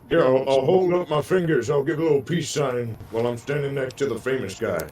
Here, I'll hold up my fingers. I'll give a little peace sign while I'm standing next to the famous guy.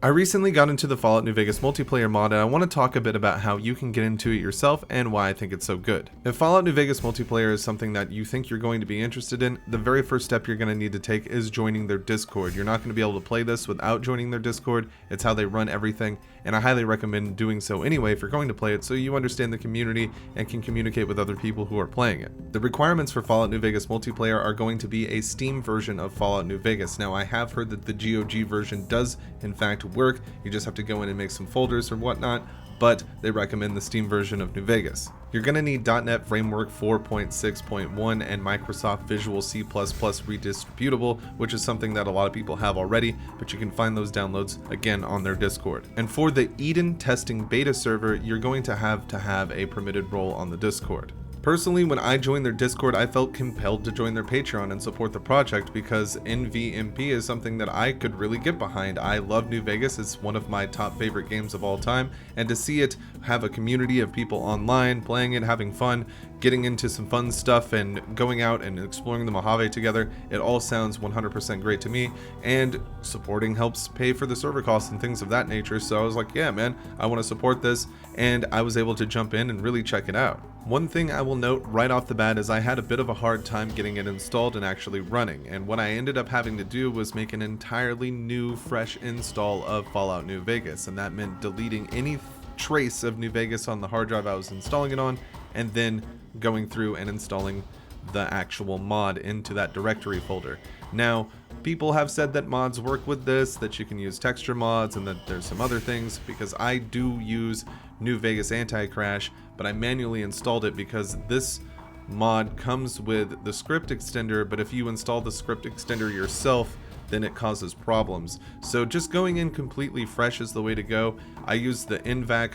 I recently got into the Fallout New Vegas multiplayer mod, and I want to talk a bit about how you can get into it yourself and why I think it's so good. If Fallout New Vegas multiplayer is something that you think you're going to be interested in, the very first step you're going to need to take is joining their Discord. You're not going to be able to play this without joining their Discord. It's how they run everything, and I highly recommend doing so anyway if you're going to play it, so you understand the community and can communicate with other people who are playing it. The requirements for Fallout New Vegas multiplayer are going to be a Steam version of Fallout New Vegas. Now, I have heard that the GOG version does in fact work. You just have to go in and make some folders or whatnot, but they recommend the Steam version of New Vegas. You're going to need .NET Framework 4.6.1 and Microsoft Visual C++ redistributable, which is something that a lot of people have already, but you can find those downloads again on their Discord. And for the Eden testing beta server, you're going to have a permitted role on the Discord. Personally, when I joined their Discord, I felt compelled to join their Patreon and support the project because NVMP is something that I could really get behind. I love New Vegas, it's one of my top favorite games of all time, and to see it have a community of people online, playing it, having fun, getting into some fun stuff, and going out and exploring the Mojave together, it all sounds 100% great to me, and supporting helps pay for the server costs and things of that nature, so I was like, yeah man, I want to support this, and I was able to jump in and really check it out. One thing I will note right off the bat is I had a bit of a hard time getting it installed and actually running, and what I ended up having to do was make an entirely new, fresh install of Fallout New Vegas, and that meant deleting any trace of New Vegas on the hard drive I was installing it on, and then going through and installing the actual mod into that directory folder. Now, people have said that mods work with this, that you can use texture mods, and that there's some other things, because I do use New Vegas Anti-Crash, but I manually installed it because this mod comes with the script extender, but if you install the script extender yourself, then it causes problems. So just going in completely fresh is the way to go. I use the NVAC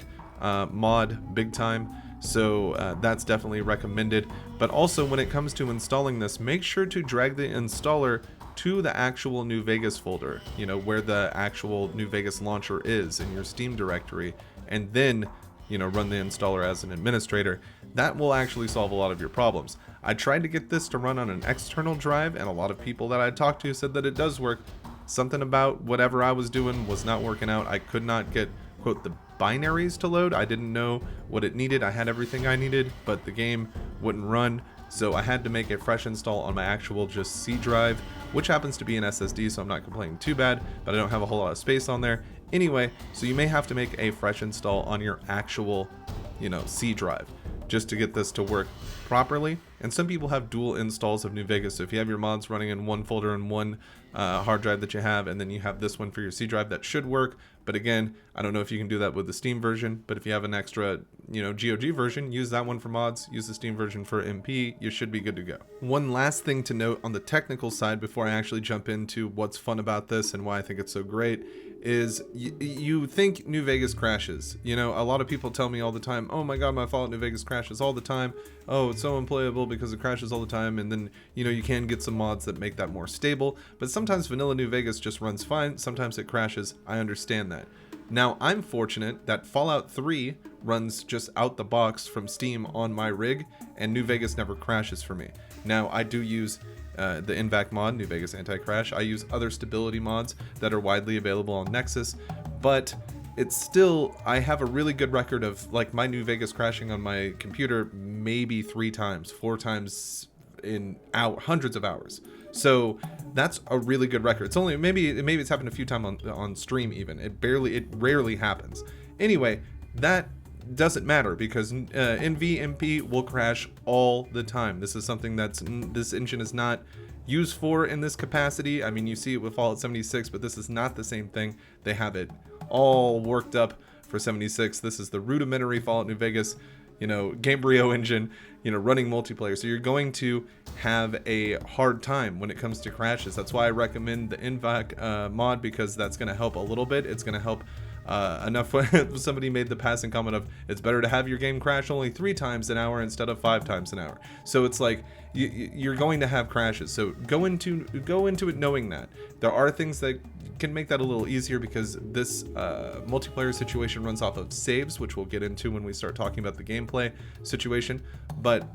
mod big time, so that's definitely recommended. But also when it comes to installing this, make sure to drag the installer to the actual New Vegas folder, you know, where the actual New Vegas launcher is in your Steam directory, and then run the installer as an administrator. That will actually solve a lot of your problems. I tried to get this to run on an external drive, and a lot of people that I talked to said that it does work. Something about whatever I was doing was not working out. I could not get, quote, the binaries to load. I didn't know what it needed. I had everything I needed, but the game wouldn't run. So I had to make a fresh install on my actual just C drive, which happens to be an SSD, so I'm not complaining too bad, but I don't have a whole lot of space on there. Anyway, so you may have to make a fresh install on your actual, C drive just to get this to work properly. And some people have dual installs of New Vegas, so if you have your mods running in one folder and one hard drive that you have, and then you have this one for your C drive, that should work. But again, I don't know if you can do that with the Steam version, but if you have an extra, GOG version, use that one for mods, use the Steam version for MP, you should be good to go. One last thing to note on the technical side before I actually jump into what's fun about this and why I think it's so great is you think New Vegas crashes. A lot of people tell me all the time, oh my god, my Fallout New Vegas crashes all the time. Oh, it's so unplayable because it crashes all the time. And then, you can get some mods that make that more stable. But sometimes vanilla New Vegas just runs fine. Sometimes it crashes. I understand that. Now, I'm fortunate that Fallout 3 runs just out the box from Steam on my rig, and New Vegas never crashes for me. Now, I do use the NVAC mod, New Vegas Anti-Crash. I use other stability mods that are widely available on Nexus, but it's still, I have a really good record of my New Vegas crashing on my computer maybe 3 times, 4 times in hundreds of hours. So that's a really good record. It's only maybe it's happened a few times on stream even. It rarely happens. Anyway, that doesn't matter because NVMP will crash all the time. This is something this engine is not used for in this capacity. I mean, you see it with Fallout 76, but this is not the same thing. They have it all worked up for 76. This is the rudimentary Fallout New Vegas, Gamebryo engine, running multiplayer. So you're going to have a hard time when it comes to crashes. That's why I recommend the NVAC mod, because that's going to help a little bit. It's going to help enough when somebody made the passing comment of, it's better to have your game crash only 3 times an hour instead of 5 times an hour. So it's like you're going to have crashes. So go into it knowing that there are things that can make that a little easier, because this multiplayer situation runs off of saves, which we'll get into when we start talking about the gameplay situation. But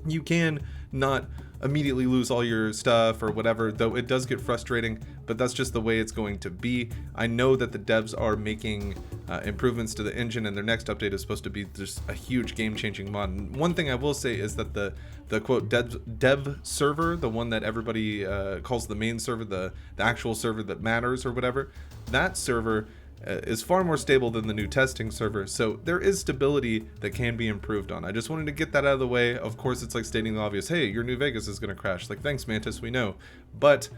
you can not immediately lose all your stuff or whatever, though it does get frustrating, but that's just the way it's going to be. I know that the devs are making improvements to the engine, and their next update is supposed to be just a huge game-changing mod. And one thing I will say is that the quote dev server, the one that everybody calls the main server, the actual server that matters or whatever, that server is far more stable than the new testing server, so there is stability that can be improved on. I just wanted to get that out of the way. Of course, it's like stating the obvious, hey, your New Vegas is going to crash. Like, thanks, Mantis, we know. But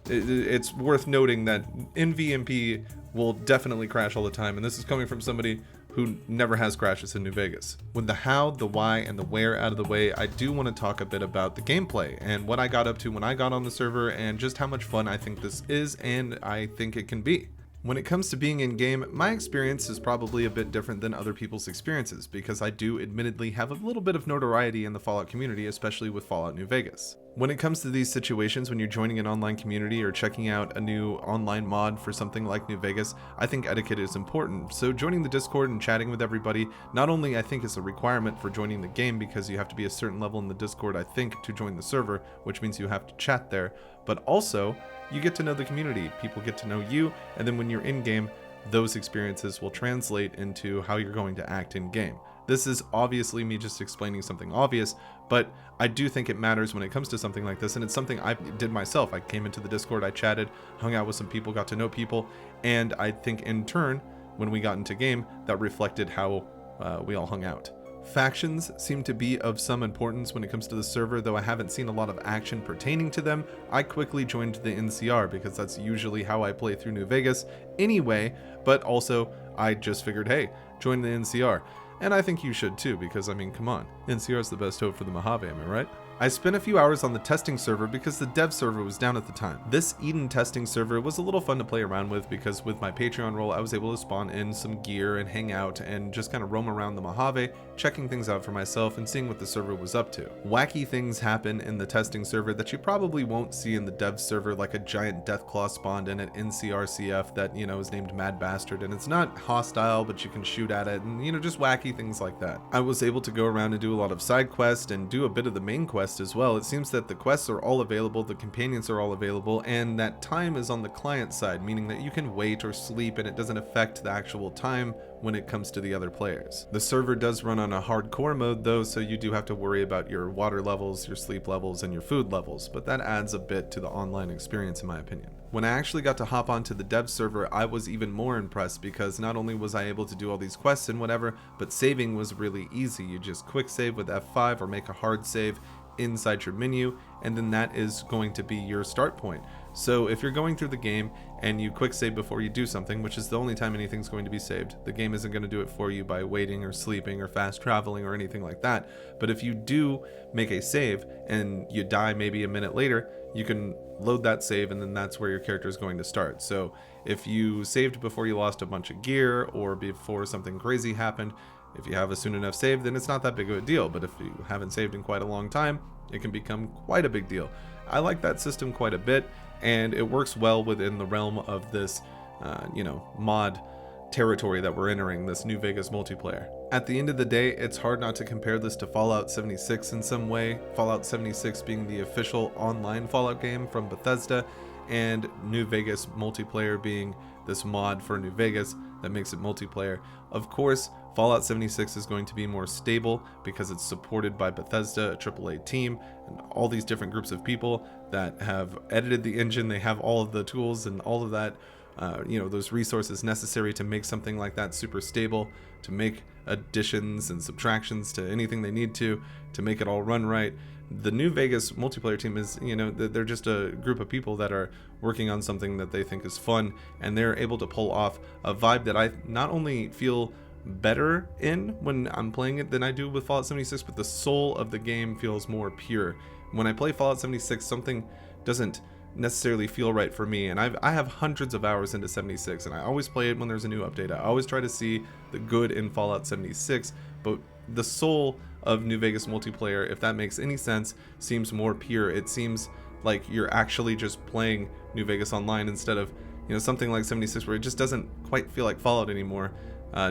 it's worth noting that NVMP will definitely crash all the time, and this is coming from somebody who never has crashes in New Vegas. With the how, the why, and the where out of the way, I do want to talk a bit about the gameplay and what I got up to when I got on the server, and just how much fun I think this is and I think it can be. When it comes to being in game, my experience is probably a bit different than other people's experiences, because I do admittedly have a little bit of notoriety in the Fallout community, especially with Fallout New Vegas. When it comes to these situations, when you're joining an online community or checking out a new online mod for something like New Vegas, I think etiquette is important. So joining the Discord and chatting with everybody, not only I think is a requirement for joining the game, because you have to be a certain level in the Discord, I think, to join the server, which means you have to chat there, but also you get to know the community, people get to know you, and then when you're in game, those experiences will translate into how you're going to act in game. This is obviously me just explaining something obvious, but I do think it matters when it comes to something like this, and it's something I did myself. I came into the Discord, I chatted, hung out with some people, got to know people, and I think in turn, when we got into game, that reflected how we all hung out. Factions seem to be of some importance when it comes to the server, though I haven't seen a lot of action pertaining to them. I quickly joined the NCR because that's usually how I play through New Vegas anyway, but also I just figured, hey, join the NCR. And I think you should too, because I mean, come on, NCR is the best hope for the Mojave, am I right? I spent a few hours on the testing server because the dev server was down at the time. This Eden testing server was a little fun to play around with, because with my Patreon role, I was able to spawn in some gear and hang out and just kind of roam around the Mojave, checking things out for myself and seeing what the server was up to. Wacky things happen in the testing server that you probably won't see in the dev server, like a giant Deathclaw spawned in at NCRCF that, you know, is named Mad Bastard, and it's not hostile, but you can shoot at it, and, you know, just wacky things like that. I was able to go around and do a lot of side quests and do a bit of the main quest as well. It seems that the quests are all available, the companions are all available, and that time is on the client side, meaning that you can wait or sleep and it doesn't affect the actual time when it comes to the other players. The server does run on a hardcore mode though, so you do have to worry about your water levels, your sleep levels, and your food levels, but that adds a bit to the online experience in my opinion. When I actually got to hop onto the dev server, I was even more impressed, because not only was I able to do all these quests and whatever, but saving was really easy. You just quick save with F5 or make a hard save inside your menu, and then that is going to be your start point. So if you're going through the game and you quick save before you do something, which is the only time anything's going to be saved, the game isn't going to do it for you by waiting or sleeping or fast traveling or anything like that. But if you do make a save and you die maybe a minute later, you can load that save, and then that's where your character is going to start. So if you saved before you lost a bunch of gear or before something crazy happened, if you have a soon enough save, then it's not that big of a deal. But if you haven't saved in quite a long time, it can become quite a big deal. I like that system quite a bit, and it works well within the realm of this, mod territory that we're entering, this New Vegas multiplayer. At the end of the day, it's hard not to compare this to Fallout 76 in some way, Fallout 76 being the official online Fallout game from Bethesda, and New Vegas multiplayer being this mod for New Vegas that makes it multiplayer. Of course, Fallout 76 is going to be more stable because it's supported by Bethesda, a AAA team, and all these different groups of people that have edited the engine. They have all of the tools and all of that, those resources necessary to make something like that super stable, to make additions and subtractions to anything they need to make it all run right. The New Vegas multiplayer team is, they're just a group of people that are working on something that they think is fun, and they're able to pull off a vibe that I not only feel better in when I'm playing it than I do with Fallout 76, but the soul of the game feels more pure. When I play Fallout 76, something doesn't necessarily feel right for me. And I have hundreds of hours into 76, and I always play it when there's a new update. I always try to see the good in Fallout 76, but the soul of New Vegas multiplayer, if that makes any sense, seems more pure. It seems like you're actually just playing New Vegas Online instead of, you know, something like 76 where it just doesn't quite feel like Fallout anymore.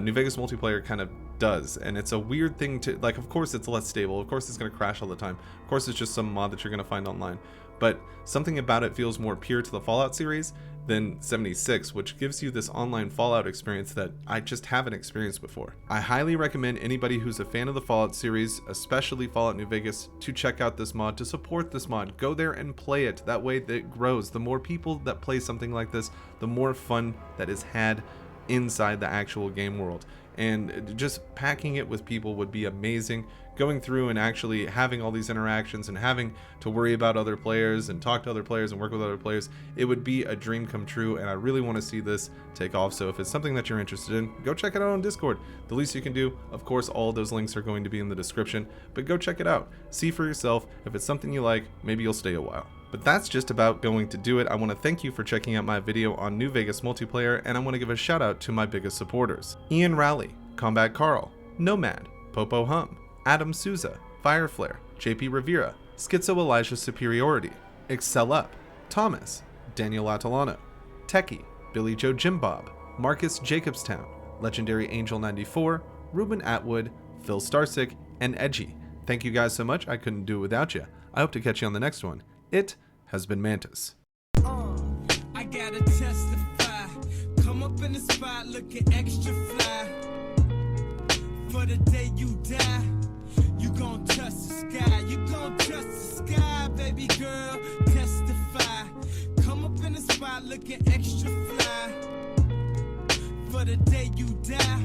New Vegas multiplayer kind of does, and it's a weird thing to, like, of course it's less stable, of course it's going to crash all the time, of course it's just some mod that you're going to find online, but something about it feels more pure to the Fallout series than 76, which gives you this online Fallout experience that I just haven't experienced before. I highly recommend anybody who's a fan of the Fallout series, especially Fallout New Vegas, to check out this mod, to support this mod. Go there and play it. That way it grows. The more people that play something like this, the more fun that is had inside the actual game world. And just packing it with people would be amazing. Going through and actually having all these interactions and having to worry about other players and talk to other players and work with other players, it would be a dream come true, and I really want to see this take off. So if it's something that you're interested in, go check it out on Discord. The least you can do, of course, all of those links are going to be in the description, but go check it out. See for yourself. If it's something you like, maybe you'll stay a while. But that's just about going to do it. I want to thank you for checking out my video on New Vegas multiplayer, and I want to give a shout out to my biggest supporters: Ian Rowley, Combat Carl, Nomad, Popo Hum, Adam Souza, Fireflare, JP Rivera, Schizo Elijah Superiority, Excel Up, Thomas, Daniel Atalano, Techie, Billy Joe Jimbob, Marcus Jacobstown, Legendary Angel 94, Ruben Atwood, Phil Starsick, and Edgy. Thank you guys so much. I couldn't do it without you. I hope to catch you on the next one. It has been Mantis. I gotta testify. Come up in the spot looking extra fly. For the day you die, you gon' touch the sky. You gon' touch the sky, baby girl. Testify. Come up in the spot looking extra fly. For the day you die.